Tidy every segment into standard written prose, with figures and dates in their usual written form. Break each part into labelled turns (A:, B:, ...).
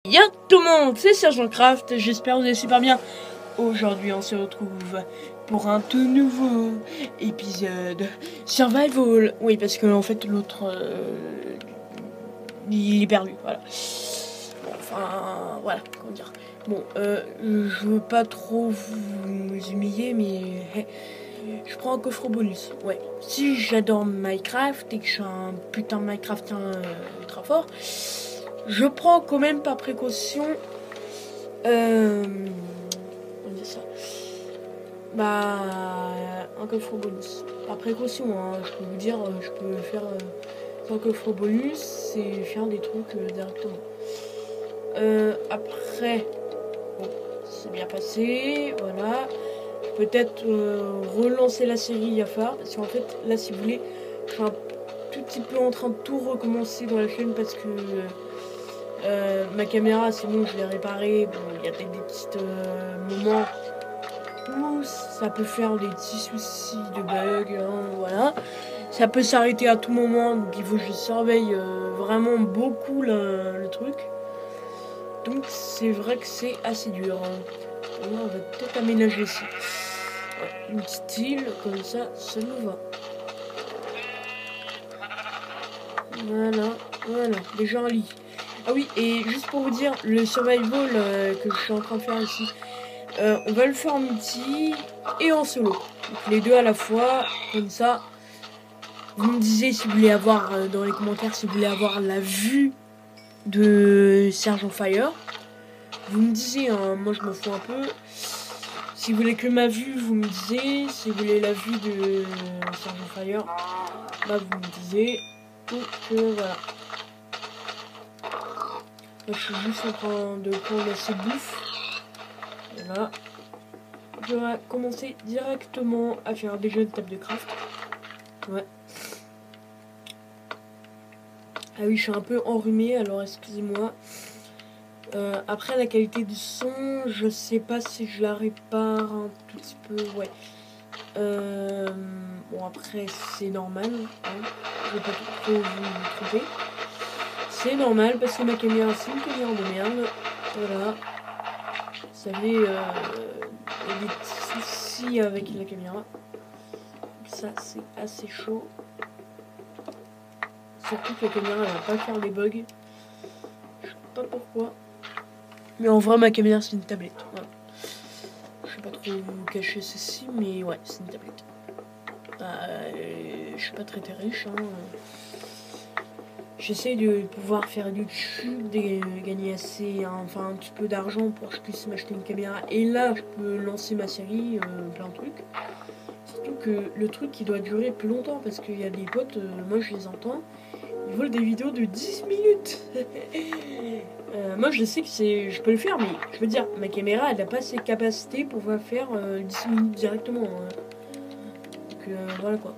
A: Yo tout le monde, c'est SergeantCraft, j'espère que vous allez super bien. Aujourd'hui on se retrouve pour un tout nouveau épisode Survival. Oui, parce que en fait l'autre il est perdu, voilà. Bon, enfin voilà, comment dire. Bon, je veux pas trop vous humilier, mais je prends un coffre bonus. Ouais, si j'adore Minecraft et que je suis un putain de Minecraftien ultra fort, je prends quand même par précaution on dit ça. Bah, un coffre bonus. Par précaution, hein, je peux vous dire, je peux faire un coffre bonus, c'est faire des trucs directement. Après, bon, c'est bien passé, voilà. Peut-être relancer la série Yafar, parce qu'en fait, là, si vous voulez, je suis un tout petit peu en train de tout recommencer dans la chaîne parce que ma caméra, c'est bon, je l'ai réparée. Bon, il y a peut-être des petits moments où ça peut faire des petits soucis de bug, hein, voilà. Ça peut s'arrêter à tout moment, donc il faut que je surveille vraiment beaucoup le truc. Donc c'est vrai que c'est assez dur. Hein. Alors, on va peut-être aménager ici. Ouais, une petite île, comme ça nous va. Voilà, déjà un lit. Ah oui, et juste pour vous dire, le survival que je suis en train de faire ici, on va le faire en multi et en solo. Donc les deux à la fois, comme ça. Vous me disiez si vous voulez avoir dans les commentaires, si vous voulez avoir la vue de Sergeant Fire. Vous me disiez, hein, moi je m'en fous un peu. Si vous voulez que ma vue, vous me disiez. Si vous voulez la vue de Sergeant Fire, bah vous me disiez. Donc voilà. Là, je suis juste en train de prendre assez bouffe. Voilà. Je vais commencer directement à faire déjà une table de craft. Ouais. Ah oui, je suis un peu enrhumé, alors excusez-moi. Après, la qualité du son, je sais pas si je la répare un tout petit peu. Ouais. Bon, après, c'est normal. Hein. Je vais pas trop vous tromper. C'est normal parce que ma caméra, c'est une caméra de merde. Voilà. Vous savez, il y a des petits soucis avec la caméra. Ça, c'est assez chaud. Surtout que la caméra, elle va pas faire des bugs. Je sais pas pourquoi. Mais en vrai, ma caméra, c'est une tablette. Voilà. Je sais pas trop vous cacher ceci, mais ouais, c'est une tablette. Je suis pas très riche. Hein. J'essaie de pouvoir faire du YouTube, de gagner assez, enfin un petit peu d'argent pour que je puisse m'acheter une caméra. Et là, je peux lancer ma série, plein de trucs. Surtout que le truc qui doit durer plus longtemps, parce qu'il y a des potes, moi je les entends, ils veulent des vidéos de 10 minutes. Moi je sais que je peux le faire, mais je veux dire, ma caméra elle n'a pas ses capacités pour pouvoir faire 10 minutes directement. Donc voilà quoi.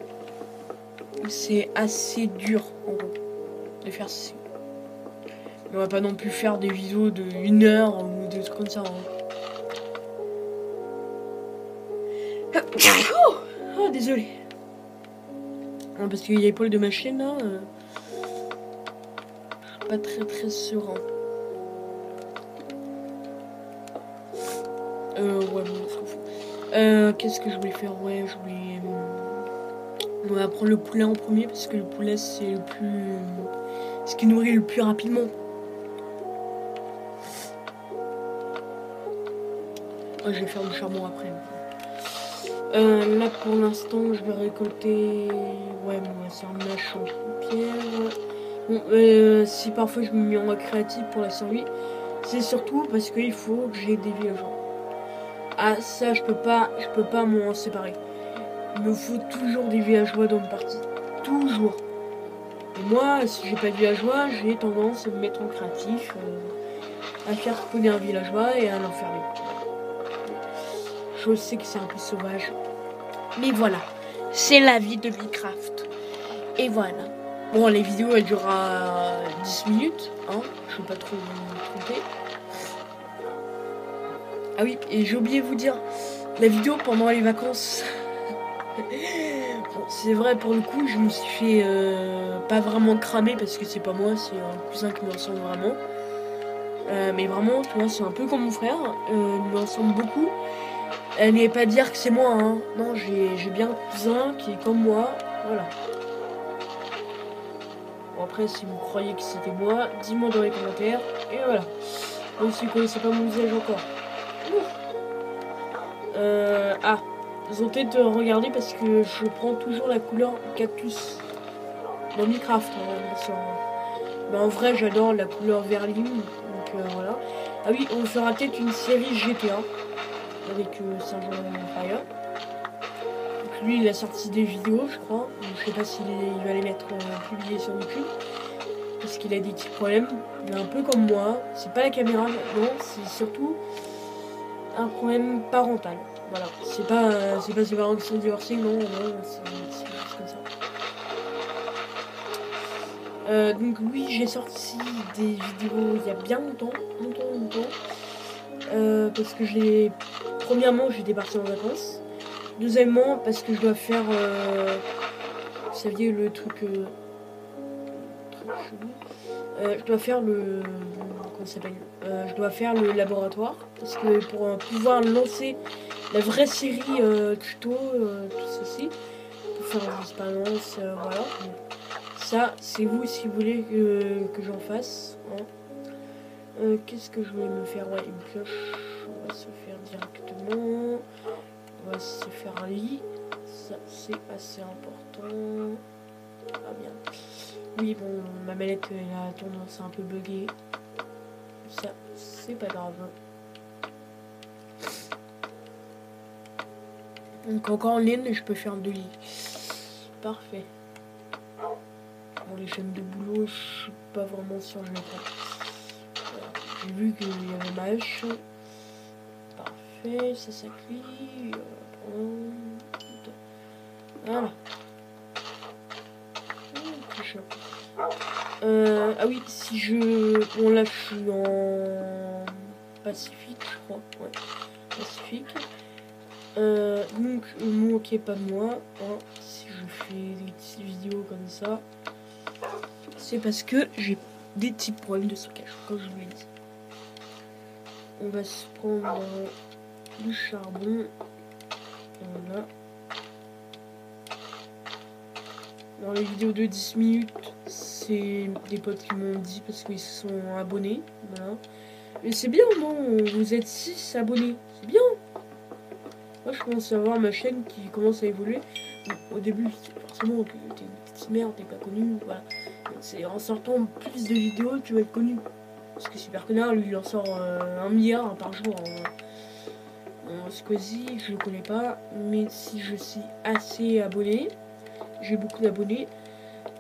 A: C'est assez dur en gros de faire ceci. Mais on va pas non plus faire des vidéos de 1 heure ou des trucs comme ça. Hein. Oh, désolé. Non, parce qu'il y a l'épaule de ma chaîne là. Pas très serein. Ouais, bon, on s'en fout. Qu'est-ce que je voulais faire? Ouais, je voulais. On va prendre le poulet en premier parce que le poulet c'est le plus. Ce qui nourrit le plus rapidement. Ouais, je vais faire du charbon après. Là pour l'instant, je vais récolter. Ouais, moi c'est un mâche en pierre. Bon, si parfois je me mets en mode créatif pour la survie, c'est surtout parce qu'il faut que j'ai des villageois. Ah ça je peux pas m'en séparer. Il me faut toujours des villageois dans une partie. Toujours. Et moi, si j'ai pas de villageois, j'ai tendance à me mettre en créatif, à faire spawner un villageois et à l'enfermer. Je sais que c'est un peu sauvage. Mais voilà. C'est la vie de Minecraft. Et voilà. Bon, les vidéos elles durent 10 minutes, hein, je vais pas trop vous tromper. Ah oui, et j'ai oublié de vous dire, la vidéo pendant les vacances. Bon, c'est vrai pour le coup, je me suis fait pas vraiment cramer parce que c'est pas moi, c'est un cousin qui me ressemble vraiment. Mais vraiment, tu vois, c'est un peu comme mon frère. Il me ressemble beaucoup. Elle n'est pas dire que c'est moi, hein. Non, j'ai bien un cousin qui est comme moi. Voilà. Bon, après, si vous croyez que c'était moi, dis-moi dans les commentaires. Et voilà. Même si vous ne connaissez pas mon visage encore. Ah, ils ont peut-être regardé parce que je prends toujours la couleur cactus dans Minecraft, hein, bien sûr. Mais en vrai, j'adore la couleur verline, donc voilà. Ah oui, on fera peut-être une série GTA avec Sergent Fire. Donc lui, il a sorti des vidéos, je crois. Donc, je sais pas s'il va les mettre publiées sur YouTube. Parce qu'il a des petits problèmes. Il est un peu comme moi. C'est pas la caméra, non, c'est surtout un problème parental. Voilà. C'est pas ses parents qui sont divorcés, non, c'est juste comme ça. Donc oui, j'ai sorti des vidéos il y a bien longtemps. Parce que premièrement, j'étais partie en vacances. Deuxièmement, parce que je dois faire... vous saviez, le truc chelou. Je dois faire le... Comment ça s'appelle je dois faire le laboratoire. Parce que pour pouvoir lancer la vraie série tuto, tout ceci, pour faire des expériences, voilà. Ça, c'est vous si vous voulez que j'en fasse. Hein. Qu'est-ce que je voulais me faire? Ouais, une cloche. On va se faire directement. On va se faire un lit. Ça, c'est assez important. Ah bien. Oui, bon, ma manette a tendance à un peu bugger. Ça, c'est pas grave. Donc encore en ligne, je peux faire 2 lits. Parfait. Bon, les chaînes de boulot, je suis pas vraiment sûr je les prends. Voilà. J'ai vu qu'il y avait ma hache. Parfait, ça cuit. Voilà. Ah oui, si je... Bon là je suis en Pacifique, je crois. Ouais, Pacifique. Donc, ne moquez pas de moi. Hein, si je fais des petites vidéos comme ça, c'est parce que j'ai des petits problèmes de stockage, comme je vous l'ai dit. On va se prendre du charbon. Voilà. Dans les vidéos de 10 minutes, c'est des potes qui m'ont dit parce qu'ils se sont abonnés. Voilà. Et c'est bien, non? Vous êtes 6 abonnés. C'est bien. Moi, je commence à voir ma chaîne qui commence à évoluer. Donc, au début, forcément, t'es une petite merde, t'es pas connu. Voilà. C'est en sortant plus de vidéos, tu vas être connu. Parce que Super Connard, lui, il en sort 1 milliard par jour. En Squeezie, je le connais pas. Mais si je suis assez abonné, j'ai beaucoup d'abonnés,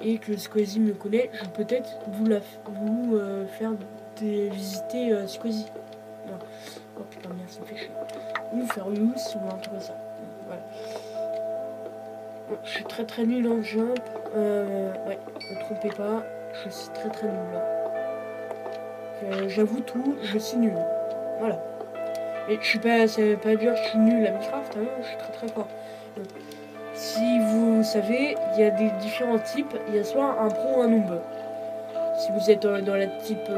A: et que Squeezie me connaît, je peux peut-être vous faire visiter Squeezie. Voilà. Oh putain, merde, ça me fait chier. Ou faire une mousse ou un truc comme ça. Voilà. Bon, je suis très nul en jump. Ouais, ne trompez pas, je suis très nul là. J'avoue tout, je suis nul. Voilà. Et je suis pas, ça veut pas dire que je suis nul à Minecraft, hein, je suis très fort. Donc, si vous savez, il y a des différents types. Il y a soit un pro ou un noob. Si vous êtes dans la type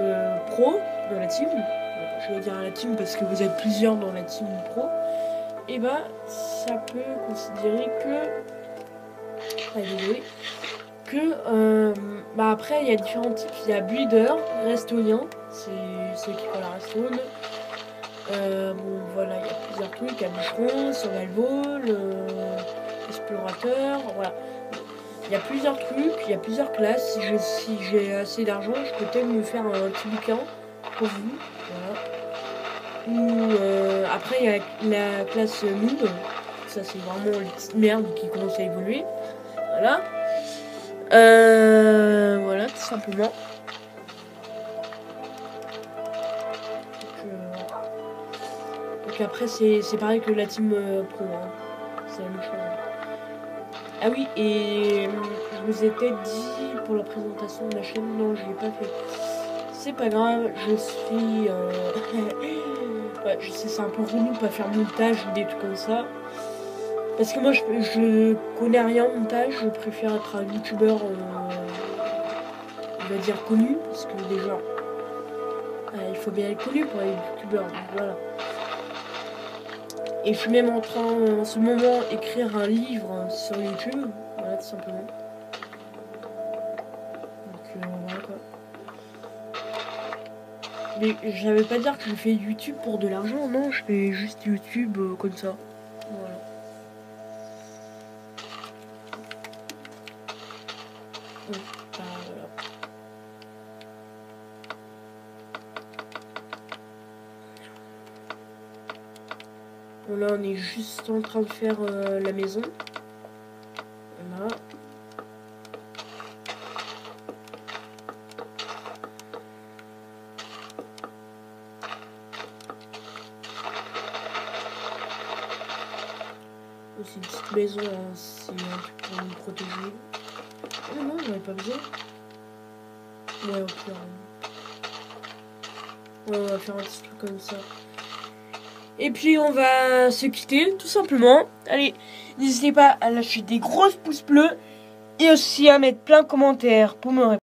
A: pro, dans la team, je vais dire la team parce que vous êtes plusieurs dans la team pro, et bah ça peut considérer que... Ah, désolé. Que bah après il y a différents types. Il y a builder, restonien, c'est ceux qui font la restone. Bon voilà, il y a plusieurs trucs. Il y a bûcheron, survival, explorateur, voilà. Il y a plusieurs trucs, il y a plusieurs classes. Si j'ai assez d'argent, je peux peut-être me faire un petit bouquin pour vous. Voilà. Ou après il y a la classe noob. Ça c'est vraiment les petites merdes qui commencent à évoluer. Voilà. Voilà, tout simplement. Donc après c'est pareil que la team pro. Hein. C'est la même chose. Ah oui, et je vous ai peut-être dit pour la présentation de la chaîne, non, je l'ai pas fait. C'est pas grave, je suis... ouais, je sais, c'est un peu relou de pas faire montage ou des trucs comme ça. Parce que moi, je connais rien en montage, je préfère être un youtubeur, on va dire, connu. Parce que déjà, Il faut bien être connu pour les youtubeurs, donc voilà. Et je suis même en train, en ce moment, d'écrire un livre sur YouTube. Voilà, tout simplement. Donc, voilà quoi. Mais j'avais pas dire que je fais YouTube pour de l'argent, non, je fais juste YouTube comme ça. Voilà. Voilà. Bon, là, on est juste en train de faire la maison. Voilà. C'est une petite maison, hein, c'est un truc pour nous protéger. Oh non, j'en ai pas besoin. Ouais, au pire. Ouais, on va faire un petit truc comme ça. Et puis on va se quitter, tout simplement. Allez, n'hésitez pas à lâcher des grosses pouces bleus. Et aussi à mettre plein de commentaires pour me répondre.